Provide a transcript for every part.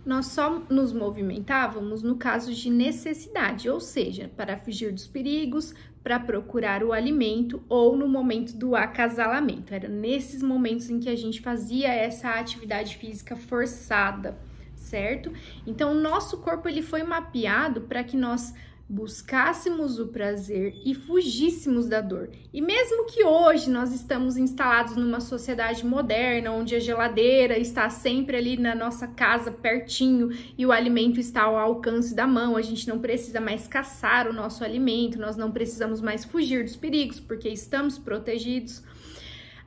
nós só nos movimentávamos no caso de necessidade, ou seja, para fugir dos perigos, para procurar o alimento ou no momento do acasalamento. Era nesses momentos em que a gente fazia essa atividade física forçada, certo? Então, o nosso corpo ele foi mapeado para que nós buscássemos o prazer e fugíssemos da dor. E mesmo que hoje nós estamos instalados numa sociedade moderna, onde a geladeira está sempre ali na nossa casa, pertinho, e o alimento está ao alcance da mão, a gente não precisa mais caçar o nosso alimento, nós não precisamos mais fugir dos perigos, porque estamos protegidos.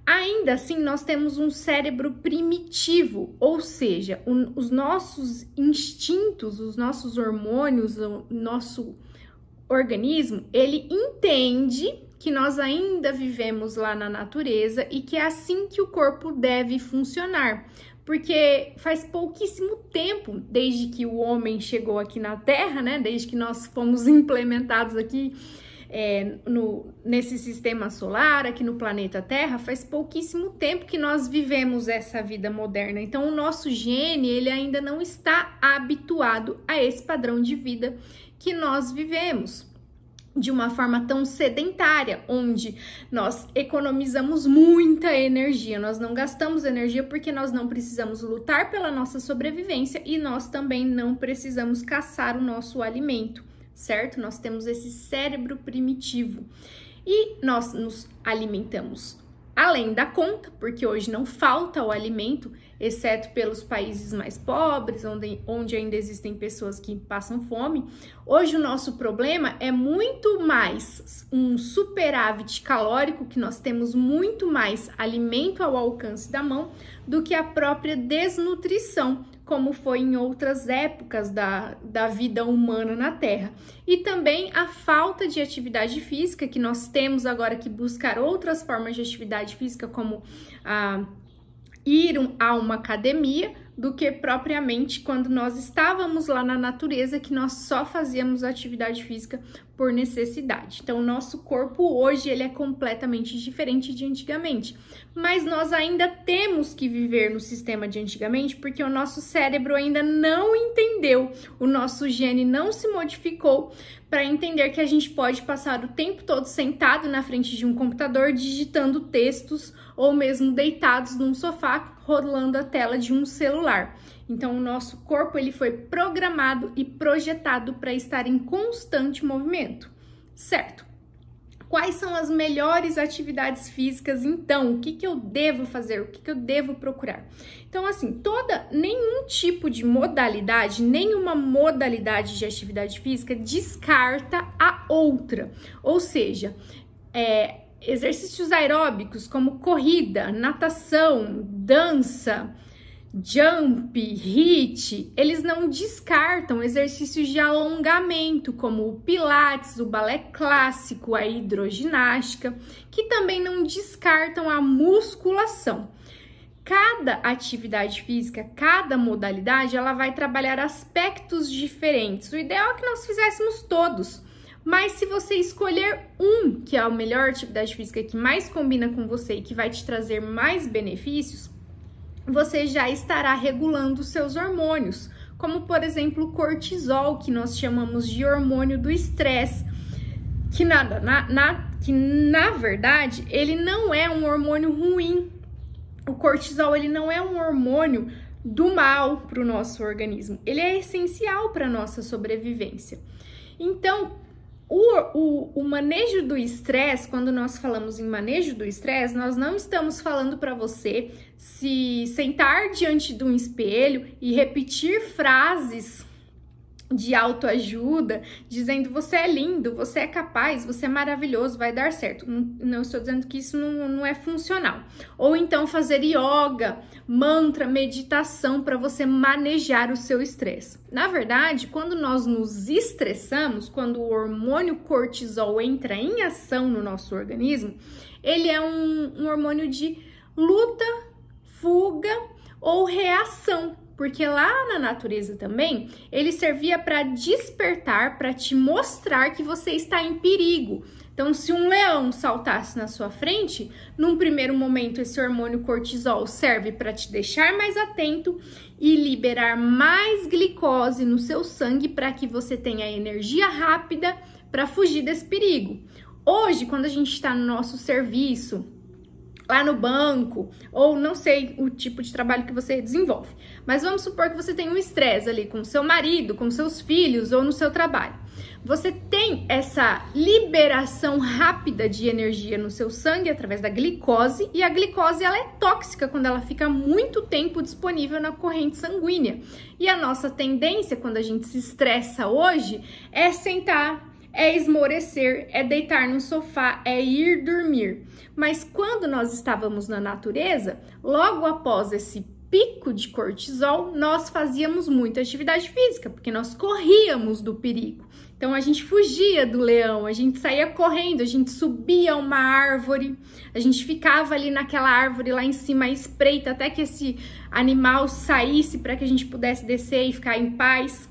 Ainda assim, nós temos um cérebro primitivo, ou seja, os nossos instintos, os nossos hormônios, o nosso organismo, ele entende que nós ainda vivemos lá na natureza e que é assim que o corpo deve funcionar. Porque faz pouquíssimo tempo, desde que o homem chegou aqui na Terra, né? Desde que nós fomos implementados aqui nesse sistema solar, aqui no planeta Terra, faz pouquíssimo tempo que nós vivemos essa vida moderna. Então, o nosso gene, ele ainda não está habituado a esse padrão de vida que nós vivemos, de uma forma tão sedentária, onde nós economizamos muita energia, nós não gastamos energia porque nós não precisamos lutar pela nossa sobrevivência e nós também não precisamos caçar o nosso alimento, certo? Nós temos esse cérebro primitivo e nós nos alimentamos além da conta, porque hoje não falta o alimento, exceto pelos países mais pobres, onde ainda existem pessoas que passam fome. Hoje o nosso problema é muito mais um superávit calórico, que nós temos muito mais alimento ao alcance da mão do que a própria desnutrição, como foi em outras épocas da vida humana na Terra. E também a falta de atividade física, que nós temos agora que buscar outras formas de atividade física, como ir a uma academia, do que propriamente quando nós estávamos lá na natureza, que nós só fazíamos atividade física por necessidade. Então, o nosso corpo hoje, ele é completamente diferente de antigamente. Mas nós ainda temos que viver no sistema de antigamente, porque o nosso cérebro ainda não entendeu, o nosso gene não se modificou para entender que a gente pode passar o tempo todo sentado na frente de um computador, digitando textos, ou mesmo deitados num sofá, rolando a tela de um celular. Então, o nosso corpo, ele foi programado e projetado para estar em constante movimento, certo? Quais são as melhores atividades físicas, então? O que eu devo fazer? O que eu devo procurar? Então, assim, nenhum tipo de modalidade, nenhuma modalidade de atividade física descarta a outra. Ou seja, exercícios aeróbicos como corrida, natação, dança, jump, HIIT, eles não descartam exercícios de alongamento como o pilates, o balé clássico, a hidroginástica, que também não descartam a musculação. Cada atividade física, cada modalidade, ela vai trabalhar aspectos diferentes. O ideal é que nós fizéssemos todos. Mas se você escolher que é a melhor atividade física, que mais combina com você e que vai te trazer mais benefícios, você já estará regulando os seus hormônios, como por exemplo o cortisol, que nós chamamos de hormônio do estresse, que na verdade ele não é um hormônio ruim. O cortisol, ele não é um hormônio do mal para o nosso organismo, ele é essencial para a nossa sobrevivência. Então, o manejo do estresse, quando nós falamos em manejo do estresse, nós não estamos falando para você se sentar diante de um espelho e repetir frases de autoajuda, dizendo você é lindo, você é capaz, você é maravilhoso, vai dar certo. Não estou dizendo que isso não é funcional. Ou então fazer yoga, mantra, meditação para você manejar o seu estresse. Na verdade, quando nós nos estressamos, quando o hormônio cortisol entra em ação no nosso organismo, ele é um hormônio de luta, fuga ou reação. Porque lá na natureza também, ele servia para despertar, para te mostrar que você está em perigo. Então, se um leão saltasse na sua frente, num primeiro momento esse hormônio cortisol serve para te deixar mais atento e liberar mais glicose no seu sangue para que você tenha energia rápida para fugir desse perigo. Hoje, quando a gente está no nosso serviço, lá no banco, ou não sei o tipo de trabalho que você desenvolve, mas vamos supor que você tem um estresse ali com seu marido, com seus filhos ou no seu trabalho. Você tem essa liberação rápida de energia no seu sangue através da glicose, e a glicose ela é tóxica quando ela fica muito tempo disponível na corrente sanguínea. E a nossa tendência quando a gente se estressa hoje é sentar, é esmorecer, é deitar no sofá, é ir dormir. Mas quando nós estávamos na natureza, logo após esse pico de cortisol, nós fazíamos muita atividade física, porque nós corríamos do perigo. Então a gente fugia do leão, a gente saía correndo, a gente subia uma árvore, a gente ficava ali naquela árvore lá em cima à espreita até que esse animal saísse para que a gente pudesse descer e ficar em paz.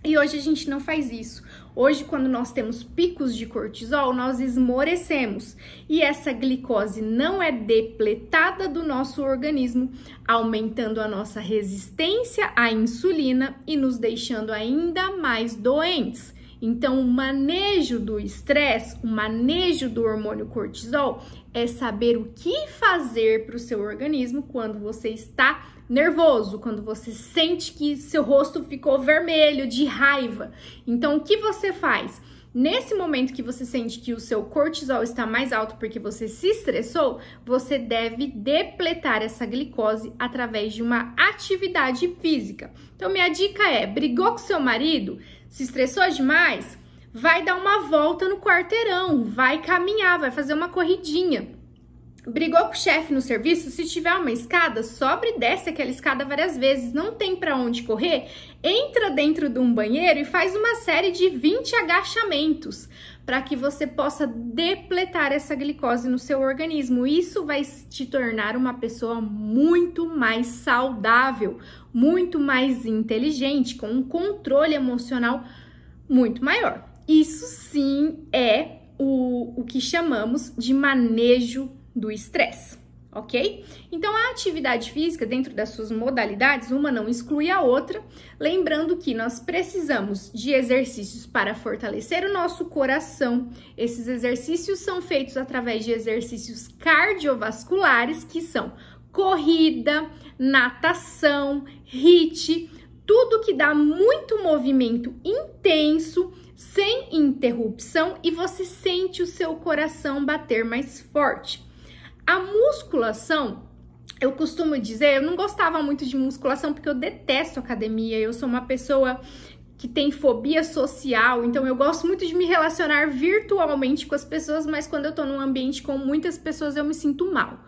E hoje a gente não faz isso. Hoje, quando nós temos picos de cortisol, nós esmorecemos e essa glicose não é depletada do nosso organismo, aumentando a nossa resistência à insulina e nos deixando ainda mais doentes. Então, o manejo do estresse, o manejo do hormônio cortisol é saber o que fazer para o seu organismo quando você está nervoso, quando você sente que seu rosto ficou vermelho de raiva. Então, o que você faz? Nesse momento que você sente que o seu cortisol está mais alto porque você se estressou, você deve depletar essa glicose através de uma atividade física. Então, minha dica é: brigou com seu marido? Se estressou demais? Vai dar uma volta no quarteirão, vai caminhar, vai fazer uma corridinha. Brigou com o chefe no serviço? Se tiver uma escada, sobe e desce aquela escada várias vezes. Não tem para onde correr? Entra dentro de um banheiro e faz uma série de 20 agachamentos para que você possa depletar essa glicose no seu organismo. Isso vai te tornar uma pessoa muito mais saudável, muito mais inteligente, com um controle emocional muito maior. Isso sim é o que chamamos de manejo do estresse, ok? Então, a atividade física, dentro das suas modalidades, uma não exclui a outra, lembrando que nós precisamos de exercícios para fortalecer o nosso coração. Esses exercícios são feitos através de exercícios cardiovasculares, que são corrida, natação, HIIT, tudo que dá muito movimento intenso, sem interrupção, e você sente o seu coração bater mais forte. A musculação, eu costumo dizer, eu não gostava muito de musculação porque eu detesto academia, eu sou uma pessoa que tem fobia social, então eu gosto muito de me relacionar virtualmente com as pessoas, mas quando eu tô num ambiente com muitas pessoas eu me sinto mal.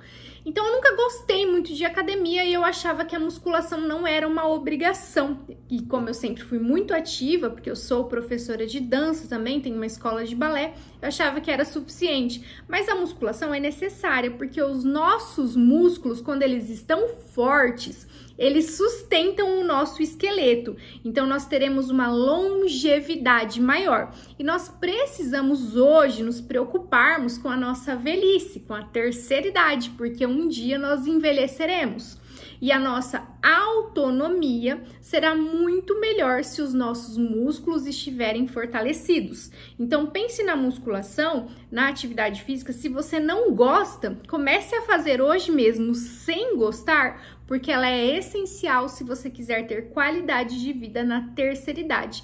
Então eu nunca gostei muito de academia e eu achava que a musculação não era uma obrigação. E como eu sempre fui muito ativa, porque eu sou professora de dança também, tenho uma escola de balé, eu achava que era suficiente. Mas a musculação é necessária, porque os nossos músculos, quando eles estão fortes, eles sustentam o nosso esqueleto. Então nós teremos uma longevidade maior. E nós precisamos hoje nos preocuparmos com a nossa velhice, com a terceira idade, porque um dia nós envelheceremos. E a nossa autonomia será muito melhor se os nossos músculos estiverem fortalecidos. Então pense na musculação, na atividade física. Se você não gosta, comece a fazer hoje mesmo sem gostar, porque ela é essencial se você quiser ter qualidade de vida na terceira idade.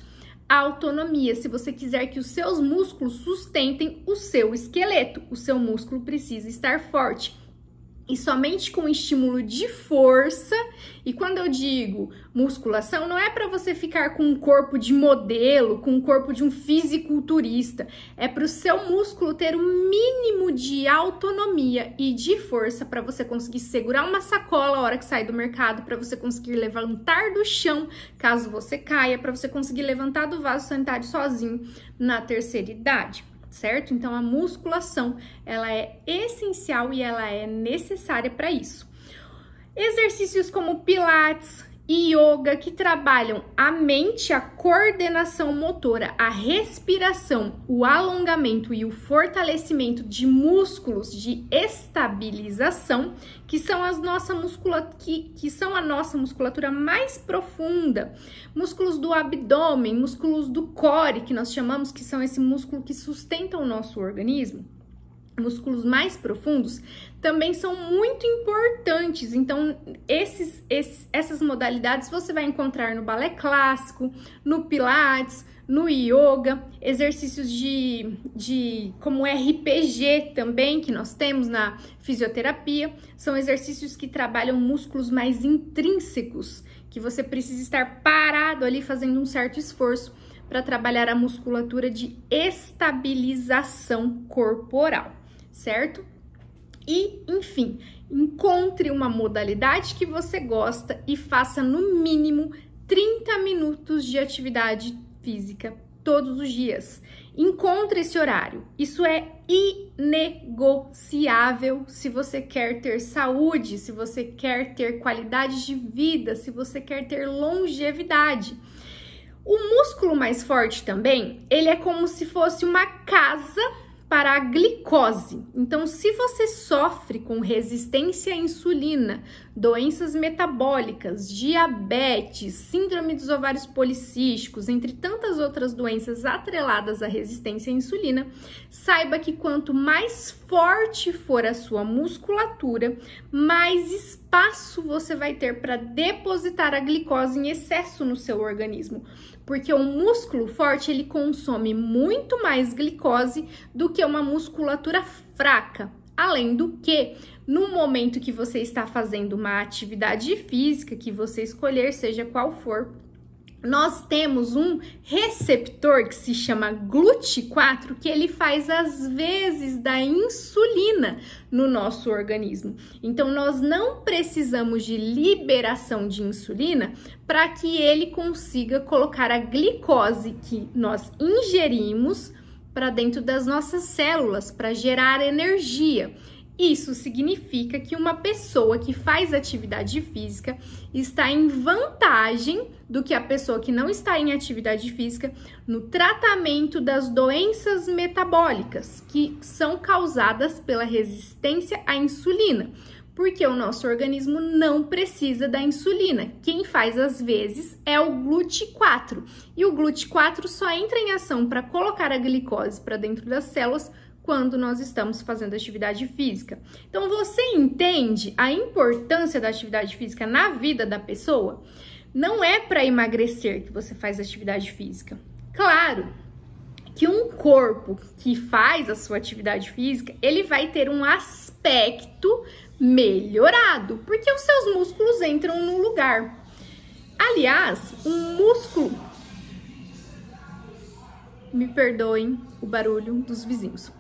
A autonomia, se você quiser que os seus músculos sustentem o seu esqueleto, o seu músculo precisa estar forte. E somente com estímulo de força, e quando eu digo musculação, não é para você ficar com um corpo de modelo, com o corpo de um fisiculturista, é para o seu músculo ter um mínimo de autonomia e de força para você conseguir segurar uma sacola a hora que sai do mercado, para você conseguir levantar do chão caso você caia, para você conseguir levantar do vaso sanitário sozinho na terceira idade. Certo? Então, a musculação, ela é essencial e ela é necessária para isso. Exercícios como pilates, yoga, que trabalham a mente, a coordenação motora, a respiração, o alongamento e o fortalecimento de músculos de estabilização, que são a nossa musculatura mais profunda, músculos do abdômen, músculos do core, que nós chamamos, que são esse músculo que sustenta o nosso organismo. Músculos mais profundos também são muito importantes. Então, essas modalidades você vai encontrar no balé clássico, no pilates, no yoga, exercícios como RPG também, que nós temos na fisioterapia. São exercícios que trabalham músculos mais intrínsecos, que você precisa estar parado ali fazendo um certo esforço para trabalhar a musculatura de estabilização corporal, certo? E, enfim, encontre uma modalidade que você gosta e faça no mínimo 30 minutos de atividade física todos os dias. Encontre esse horário. Isso é inegociável se você quer ter saúde, se você quer ter qualidade de vida, se você quer ter longevidade. O músculo mais forte também, ele é como se fosse uma casa para a glicose. Então, se você sofre com resistência à insulina, doenças metabólicas, diabetes, síndrome dos ovários policísticos, entre tantas outras doenças atreladas à resistência à insulina, saiba que quanto mais forte for a sua musculatura, mais espaço você vai ter para depositar a glicose em excesso no seu organismo. Porque o músculo forte, ele consome muito mais glicose do que uma musculatura fraca. Além do que, no momento que você está fazendo uma atividade física, que você escolher, seja qual for, nós temos um receptor que se chama GLUT4, que ele faz as vezes da insulina no nosso organismo. Então, nós não precisamos de liberação de insulina para que ele consiga colocar a glicose que nós ingerimos para dentro das nossas células, para gerar energia. Isso significa que uma pessoa que faz atividade física está em vantagem do que a pessoa que não está em atividade física no tratamento das doenças metabólicas que são causadas pela resistência à insulina, porque o nosso organismo não precisa da insulina. Quem faz às vezes é o GLUT4, e o GLUT4 só entra em ação para colocar a glicose para dentro das células quando nós estamos fazendo atividade física. Então, você entende a importância da atividade física na vida da pessoa? Não é para emagrecer que você faz atividade física. Claro que um corpo que faz a sua atividade física, ele vai ter um aspecto melhorado, porque os seus músculos entram no lugar. Aliás, um músculo... Me perdoem o barulho dos vizinhos.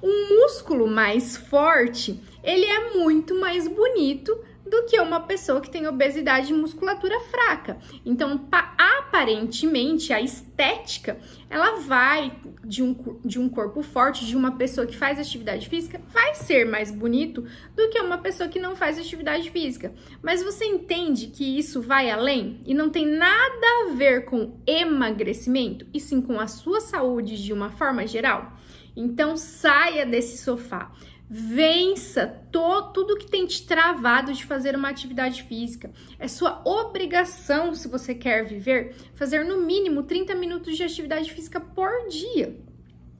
Um músculo mais forte, ele é muito mais bonito do que uma pessoa que tem obesidade e musculatura fraca. Então, aparentemente, a estética, ela vai de um corpo forte, de uma pessoa que faz atividade física, vai ser mais bonito do que uma pessoa que não faz atividade física. Mas você entende que isso vai além e não tem nada a ver com emagrecimento, e sim com a sua saúde de uma forma geral? Então, saia desse sofá. Vença tudo que tem te travado de fazer uma atividade física. É sua obrigação, se você quer viver, fazer no mínimo 30 minutos de atividade física por dia,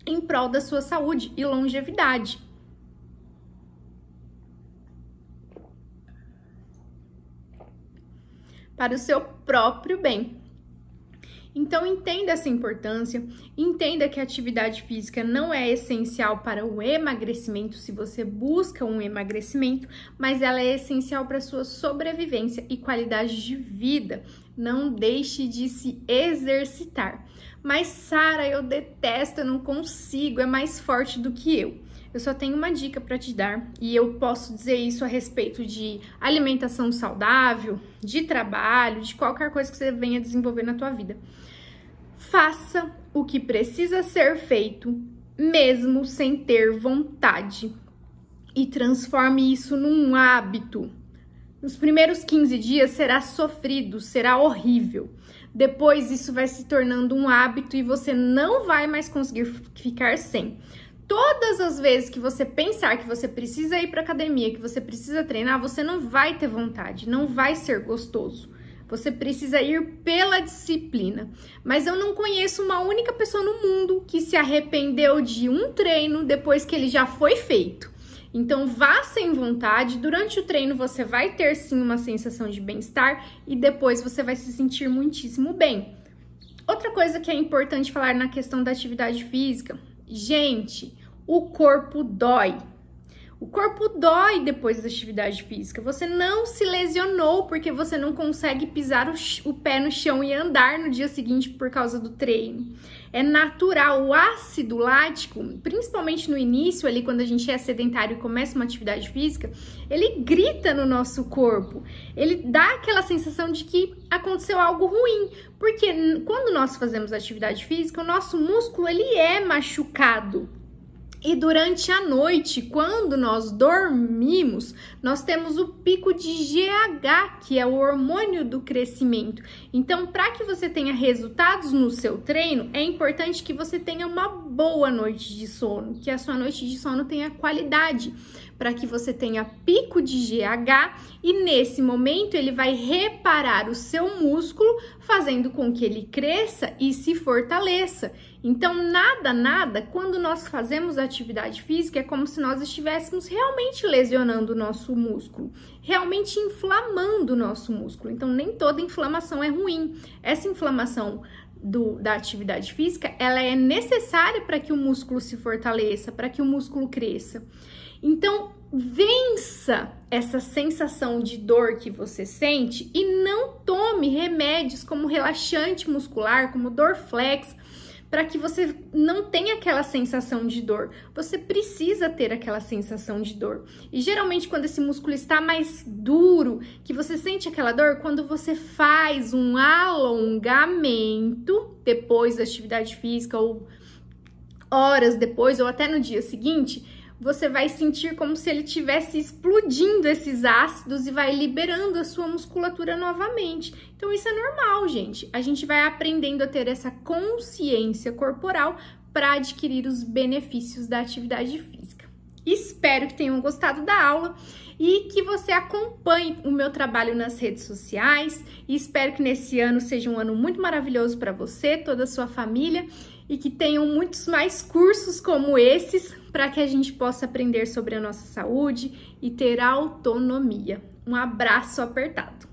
em prol da sua saúde e longevidade. Para o seu próprio bem. Então, entenda essa importância, entenda que a atividade física não é essencial para o emagrecimento, se você busca um emagrecimento, mas ela é essencial para a sua sobrevivência e qualidade de vida. Não deixe de se exercitar. Mas, Sara, eu detesto, eu não consigo, é mais forte do que eu. Eu só tenho uma dica para te dar, e eu posso dizer isso a respeito de alimentação saudável, de trabalho, de qualquer coisa que você venha desenvolver na tua vida. Faça o que precisa ser feito, mesmo sem ter vontade, e transforme isso num hábito. Os primeiros 15 dias será sofrido, será horrível. Depois isso vai se tornando um hábito e você não vai mais conseguir ficar sem. Todas as vezes que você pensar que você precisa ir para academia, que você precisa treinar, você não vai ter vontade, não vai ser gostoso. Você precisa ir pela disciplina. Mas eu não conheço uma única pessoa no mundo que se arrependeu de um treino depois que ele já foi feito. Então vá sem vontade, durante o treino você vai ter sim uma sensação de bem-estar e depois você vai se sentir muitíssimo bem. Outra coisa que é importante falar na questão da atividade física, gente, o corpo dói. O corpo dói depois da atividade física. Você não se lesionou porque você não consegue pisar o pé no chão e andar no dia seguinte por causa do treino. É natural, o ácido lático, principalmente no início, ali quando a gente é sedentário e começa uma atividade física, ele grita no nosso corpo. Ele dá aquela sensação de que aconteceu algo ruim, porque quando nós fazemos atividade física, o nosso músculo ele é machucado. E durante a noite, quando nós dormimos, nós temos o pico de GH, que é o hormônio do crescimento. Então, para que você tenha resultados no seu treino, é importante que você tenha uma boa noite de sono, que a sua noite de sono tenha qualidade, para que você tenha pico de GH e nesse momento ele vai reparar o seu músculo, fazendo com que ele cresça e se fortaleça. Então, nada, quando nós fazemos atividade física, é como se nós estivéssemos realmente lesionando o nosso músculo, realmente inflamando o nosso músculo. Então, nem toda inflamação é ruim. Essa inflamação da atividade física, ela é necessária para que o músculo se fortaleça, para que o músculo cresça. Então, vença essa sensação de dor que você sente e não tome remédios como relaxante muscular, como Dorflex, para que você não tenha aquela sensação de dor. Você precisa ter aquela sensação de dor. E geralmente quando esse músculo está mais duro, que você sente aquela dor, quando você faz um alongamento depois da atividade física ou horas depois ou até no dia seguinte, você vai sentir como se ele estivesse explodindo esses ácidos e vai liberando a sua musculatura novamente. Então isso é normal, gente. A gente vai aprendendo a ter essa consciência corporal para adquirir os benefícios da atividade física. Espero que tenham gostado da aula e que você acompanhe o meu trabalho nas redes sociais. E espero que nesse ano seja um ano muito maravilhoso para você, toda a sua família, e que tenham muitos mais cursos como esses para que a gente possa aprender sobre a nossa saúde e ter autonomia. Um abraço apertado!